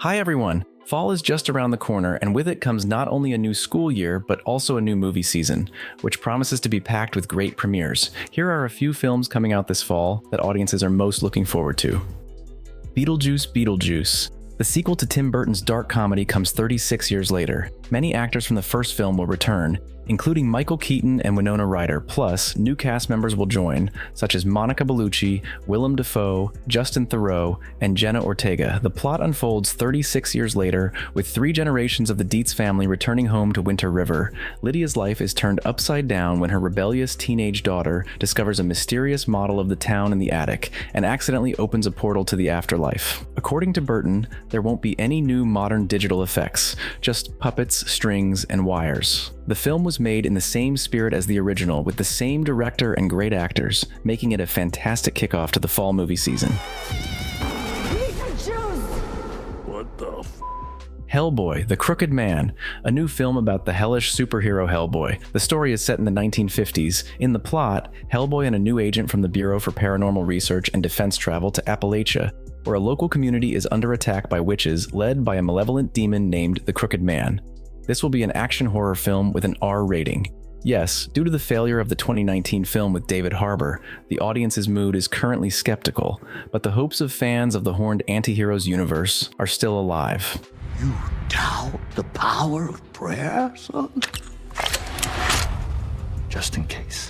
Hi everyone! Fall is just around the corner, and with it comes not only a new school year, but also a new movie season, which promises to be packed with great premieres. Here are a few films coming out this fall that audiences are most looking forward to. Beetlejuice Beetlejuice. The sequel to Tim Burton's dark comedy comes 36 years later. Many actors from the first film will return, including Michael Keaton and Winona Ryder, plus new cast members will join, such as Monica Bellucci, Willem Dafoe, Justin Theroux, and Jenna Ortega. The plot unfolds 36 years later, with 3 generations of the Dietz family returning home to Winter River. Lydia's life is turned upside down when her rebellious teenage daughter discovers a mysterious model of the town in the attic, and accidentally opens a portal to the afterlife. According to Burton, there won't be any new modern digital effects, just puppets, strings, and wires. The film was made in the same spirit as the original, with the same director and great actors, making it a fantastic kickoff to the fall movie season. What the f***? Hellboy, The Crooked Man, a new film about the hellish superhero Hellboy. The story is set in the 1950s. In the plot, Hellboy and a new agent from the Bureau for Paranormal Research and Defense travel to Appalachia, where a local community is under attack by witches led by a malevolent demon named the Crooked Man. This will be an action horror film with an R rating. Yes, due to the failure of the 2019 film with David Harbour, the audience's mood is currently skeptical, but the hopes of fans of the horned anti-heroes universe are still alive. You doubt the power of prayer, son? Just in case.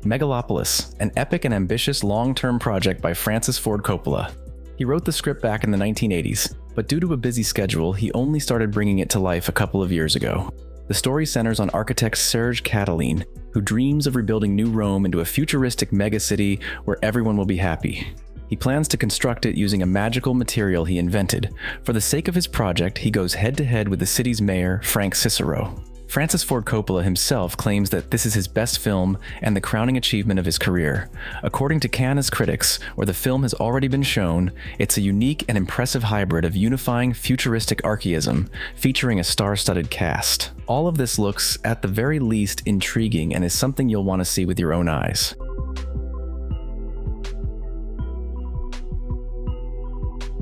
Megalopolis, an epic and ambitious long-term project by Francis Ford Coppola. He wrote the script back in the 1980s, but due to a busy schedule, he only started bringing it to life a couple of years ago. The story centers on architect Serge Catalin, who dreams of rebuilding New Rome into a futuristic megacity where everyone will be happy. He plans to construct it using a magical material he invented. For the sake of his project, he goes head-to-head with the city's mayor, Frank Cicero. Francis Ford Coppola himself claims that this is his best film and the crowning achievement of his career. According to Cannes critics, where the film has already been shown, it's a unique and impressive hybrid of unifying futuristic archaism, featuring a star-studded cast. All of this looks, at the very least, intriguing and is something you'll want to see with your own eyes.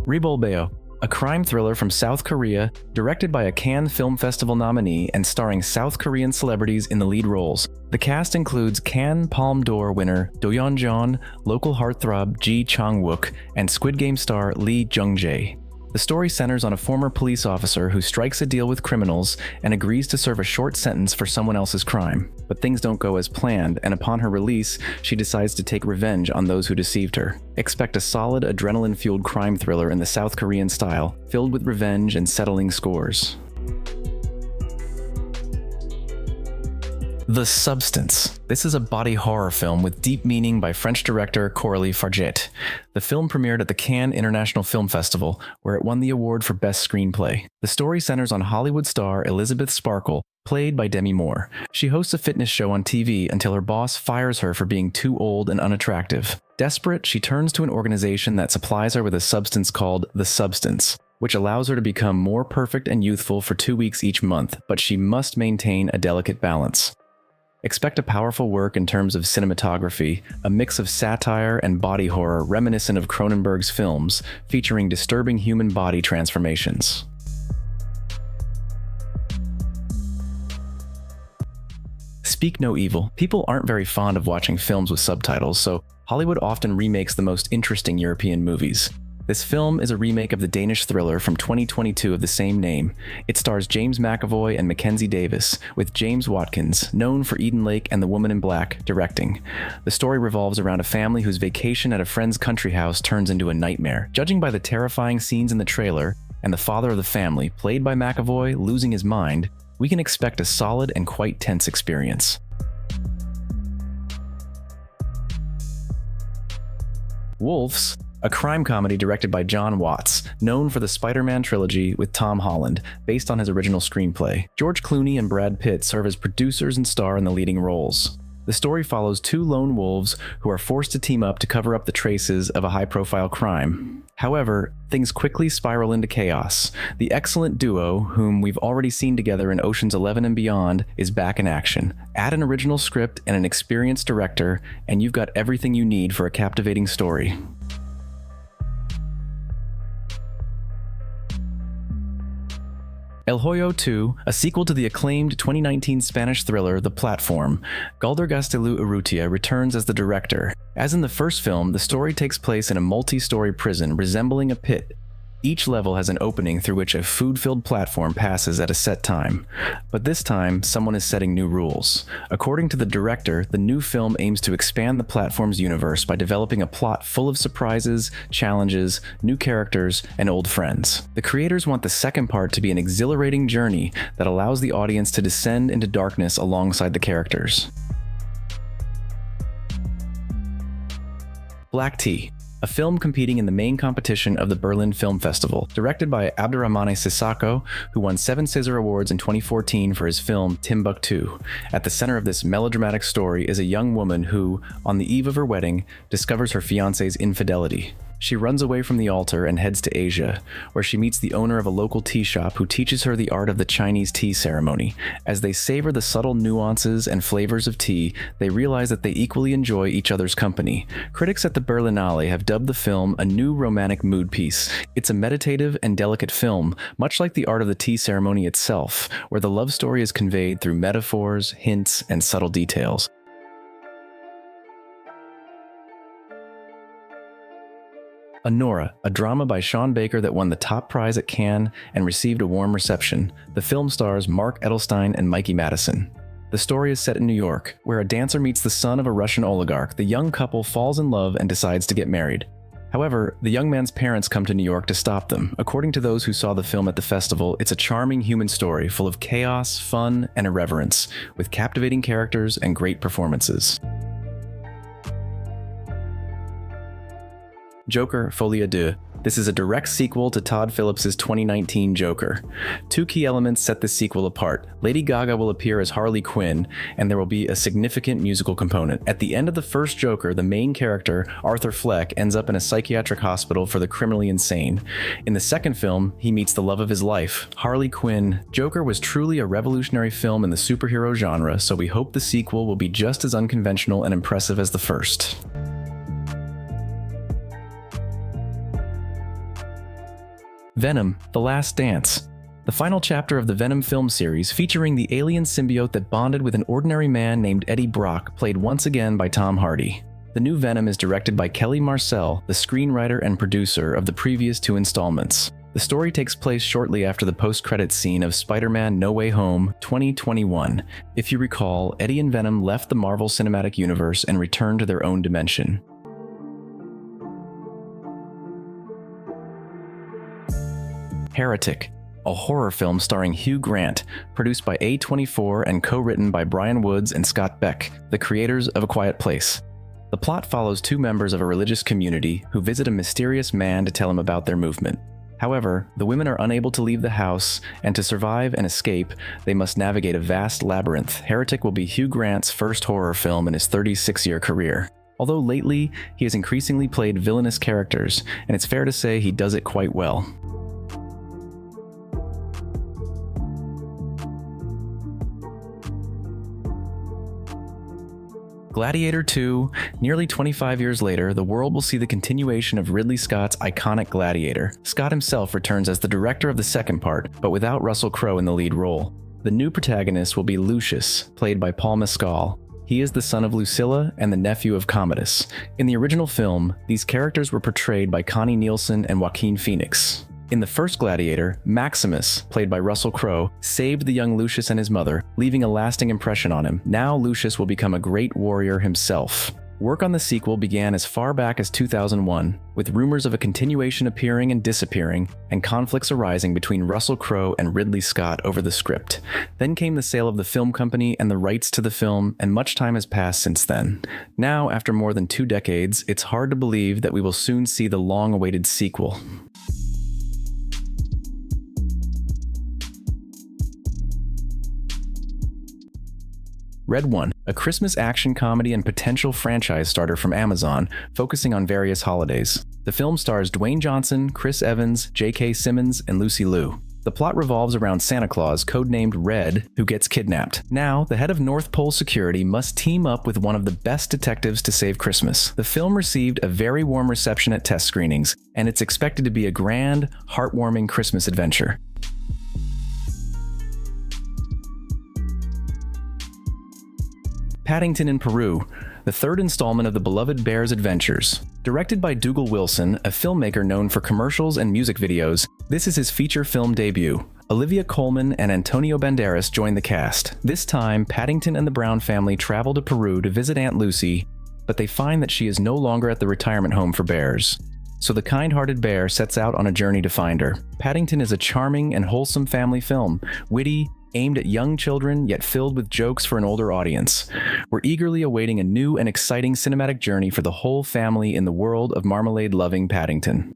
Ribolbeo, a crime thriller from South Korea, directed by a Cannes Film Festival nominee and starring South Korean celebrities in the lead roles. The cast includes Cannes Palme d'Or winner Do Yeon-jeon, local heartthrob Ji Chang-wook, and Squid Game star Lee Jung-jae. The story centers on a former police officer who strikes a deal with criminals and agrees to serve a short sentence for someone else's crime. But things don't go as planned, and upon her release, she decides to take revenge on those who deceived her. Expect a solid, adrenaline-fueled crime thriller in the South Korean style, filled with revenge and settling scores. The Substance. This is a body horror film with deep meaning by French director Coralie Farget. The film premiered at the Cannes International Film Festival, where it won the award for Best Screenplay. The story centers on Hollywood star Elizabeth Sparkle, played by Demi Moore. She hosts a fitness show on TV until her boss fires her for being too old and unattractive. Desperate, she turns to an organization that supplies her with a substance called The Substance, which allows her to become more perfect and youthful for 2 weeks each month, but she must maintain a delicate balance. Expect a powerful work in terms of cinematography, a mix of satire and body horror reminiscent of Cronenberg's films, featuring disturbing human body transformations. Speak No Evil. People aren't very fond of watching films with subtitles, so Hollywood often remakes the most interesting European movies. This film is a remake of the Danish thriller from 2022 of the same name. It stars James McAvoy and Mackenzie Davis, with James Watkins, known for Eden Lake and The Woman in Black, directing. The story revolves around a family whose vacation at a friend's country house turns into a nightmare. Judging by the terrifying scenes in the trailer, and the father of the family, played by McAvoy, losing his mind, we can expect a solid and quite tense experience. Wolves, a crime comedy directed by John Watts, known for the Spider-Man trilogy with Tom Holland, based on his original screenplay. George Clooney and Brad Pitt serve as producers and star in the leading roles. The story follows 2 lone wolves who are forced to team up to cover up the traces of a high-profile crime. However, things quickly spiral into chaos. The excellent duo, whom we've already seen together in Ocean's 11 and beyond, is back in action. Add an original script and an experienced director, and you've got everything you need for a captivating story. El Hoyo II, a sequel to the acclaimed 2019 Spanish thriller The Platform, Galder Gaztelu Urrutia returns as the director. As in the first film, the story takes place in a multi-story prison resembling a pit. Each level has an opening through which a food-filled platform passes at a set time. But this time, someone is setting new rules. According to the director, the new film aims to expand the platform's universe by developing a plot full of surprises, challenges, new characters, and old friends. The creators want the second part to be an exhilarating journey that allows the audience to descend into darkness alongside the characters. Black Tea, a film competing in the main competition of the Berlin Film Festival, directed by Abdurrahmane Sissako, who won 7 César Awards in 2014 for his film Timbuktu. At the center of this melodramatic story is a young woman who, on the eve of her wedding, discovers her fiancé's infidelity. She runs away from the altar and heads to Asia, where she meets the owner of a local tea shop who teaches her the art of the Chinese tea ceremony. As they savor the subtle nuances and flavors of tea, they realize that they equally enjoy each other's company. Critics at the Berlinale have dubbed the film a new romantic mood piece. It's a meditative and delicate film, much like the art of the tea ceremony itself, where the love story is conveyed through metaphors, hints, and subtle details. Anora, a drama by Sean Baker that won the top prize at Cannes and received a warm reception. The film stars Mark Edelstein and Mikey Madison. The story is set in New York, where a dancer meets the son of a Russian oligarch. The young couple falls in love and decides to get married. However, the young man's parents come to New York to stop them. According to those who saw the film at the festival, it's a charming human story full of chaos, fun, and irreverence, with captivating characters and great performances. Joker, Folie Deux. This is a direct sequel to Todd Phillips' 2019 Joker. 2 key elements set this sequel apart. Lady Gaga will appear as Harley Quinn, and there will be a significant musical component. At the end of the first Joker, the main character, Arthur Fleck, ends up in a psychiatric hospital for the criminally insane. In the second film, he meets the love of his life, Harley Quinn. Joker was truly a revolutionary film in the superhero genre, so we hope the sequel will be just as unconventional and impressive as the first. Venom: The Last Dance. The final chapter of the Venom film series, featuring the alien symbiote that bonded with an ordinary man named Eddie Brock, played once again by Tom Hardy. The new Venom is directed by Kelly Marcel, the screenwriter and producer of the previous 2 installments. The story takes place shortly after the post-credits scene of Spider-Man No Way Home 2021. If you recall, Eddie and Venom left the Marvel Cinematic Universe and returned to their own dimension. Heretic, a horror film starring Hugh Grant, produced by A24 and co-written by Brian Woods and Scott Beck, the creators of A Quiet Place. The plot follows 2 members of a religious community who visit a mysterious man to tell him about their movement. However, the women are unable to leave the house, and to survive and escape, they must navigate a vast labyrinth. Heretic will be Hugh Grant's first horror film in his 36-year career. Although lately, he has increasingly played villainous characters, and it's fair to say he does it quite well. Gladiator II. Nearly 25 years later, the world will see the continuation of Ridley Scott's iconic Gladiator. Scott himself returns as the director of the second part, but without Russell Crowe in the lead role. The new protagonist will be Lucius, played by Paul Mescal. He is the son of Lucilla and the nephew of Commodus. In the original film, these characters were portrayed by Connie Nielsen and Joaquin Phoenix. In the first Gladiator, Maximus, played by Russell Crowe, saved the young Lucius and his mother, leaving a lasting impression on him. Now Lucius will become a great warrior himself. Work on the sequel began as far back as 2001, with rumors of a continuation appearing and disappearing, and conflicts arising between Russell Crowe and Ridley Scott over the script. Then came the sale of the film company and the rights to the film, and much time has passed since then. Now, after more than 2 decades, it's hard to believe that we will soon see the long-awaited sequel. Red One, a Christmas action comedy and potential franchise starter from Amazon, focusing on various holidays. The film stars Dwayne Johnson, Chris Evans, J.K. Simmons, and Lucy Liu. The plot revolves around Santa Claus, codenamed Red, who gets kidnapped. Now, the head of North Pole Security must team up with one of the best detectives to save Christmas. The film received a very warm reception at test screenings, and it's expected to be a grand, heartwarming Christmas adventure. Paddington in Peru, the third installment of the beloved Bear's adventures. Directed by Dougal Wilson, a filmmaker known for commercials and music videos, this is his feature film debut. Olivia Colman and Antonio Banderas join the cast. This time, Paddington and the Brown family travel to Peru to visit Aunt Lucy, but they find that she is no longer at the retirement home for bears. So the kind-hearted bear sets out on a journey to find her. Paddington is a charming and wholesome family film, witty, aimed at young children, yet filled with jokes for an older audience. We're eagerly awaiting a new and exciting cinematic journey for the whole family in the world of marmalade-loving Paddington.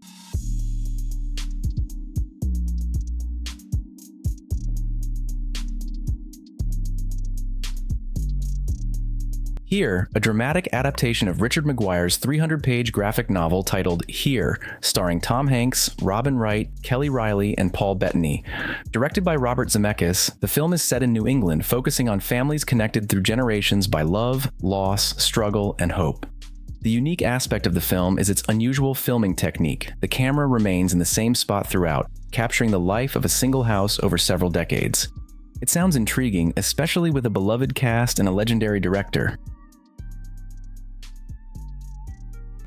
Here, a dramatic adaptation of Richard Maguire's 300-page graphic novel titled Here, starring Tom Hanks, Robin Wright, Kelly Riley, and Paul Bettany. Directed by Robert Zemeckis, the film is set in New England, focusing on families connected through generations by love, loss, struggle, and hope. The unique aspect of the film is its unusual filming technique. The camera remains in the same spot throughout, capturing the life of a single house over several decades. It sounds intriguing, especially with a beloved cast and a legendary director.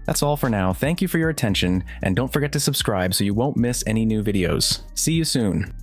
That's all for now. Thank you for your attention, and don't forget to subscribe so you won't miss any new videos. See you soon.